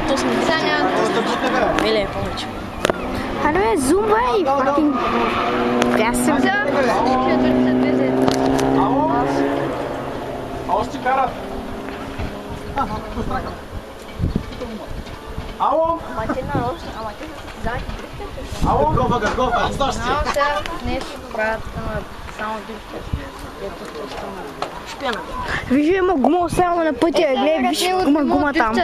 180. Или повече. Аре, зумбай, fucking красив. Още карат. Ало? Ало? Гофа, аз ще. Нещо правят, само шпиона. Виж, има гума само на пътя. Гледай, виж, има гума там.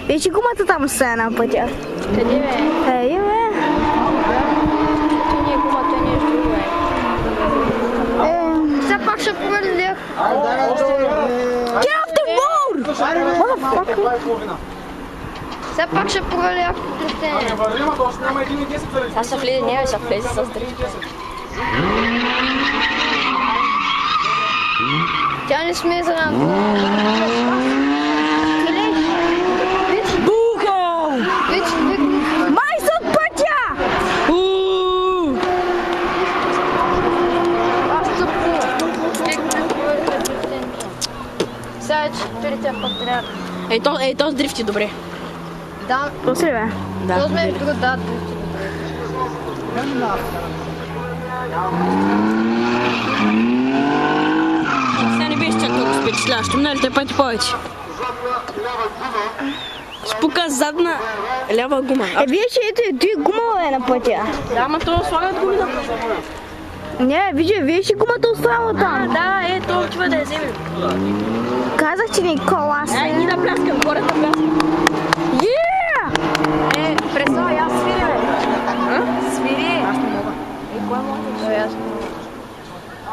Виж, гумата там остана на пътя. Къде бе? Ей, бе. То не е гума, то не е друго е. Все пак ще провали. Get off the road! Motherfucker. Все пак ще провали автопрестение. Сега ще влезе, не бе, ще влезе с дрифт. Тя не сме за нас. Бухал! Май са от пътя! Аз се сега е четвъртия път трябва. Ей, този дрифт е добре. Да, После, бе. то сме в друг, да, дрифт. Сега не беше чак толкова впечатляващо. Минали те пъти повече. Спука задна лява гума. Вие, че ето и гума е на пътя. Да, ама то слагат гуми на пътя. Не, виж, че гумата останала там. Да, ето, отива да я вземем. Казах, че ни коласа. Ай, ни да пляскам, хората пляскам. Пресо, аз свири, бе. Свири. Аз не мога. Кой може? Аз не мога.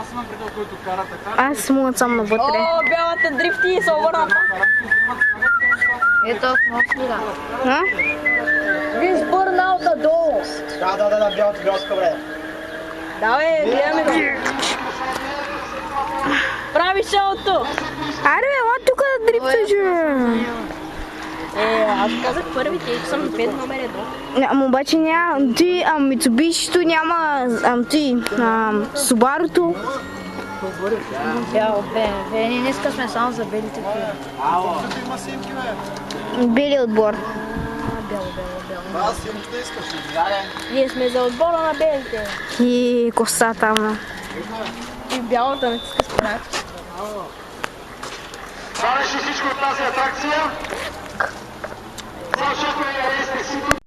Аз съм приятел, който кара така. Аз мога съм навътре. О, бялата дрифти се обърна. Ето, може ли да? А? Виж бърналта долу. Да, бялата бре. Да, бе, гледаме го. Прави шоуто. Аре, ела тук да дрифташ, бе. Аз казах първи, тъй че съм 5 номер 1. Ама обаче няма, ти Митсубишито няма, Субаруто. Бяло, бе, ние днеска сме само за белите коли. Бели отбор. Аз симката искаш. Ние сме за отбора на белите. И косата, ама. И бялата не иска справят. Това беше всичко от тази атракция. Завършихме и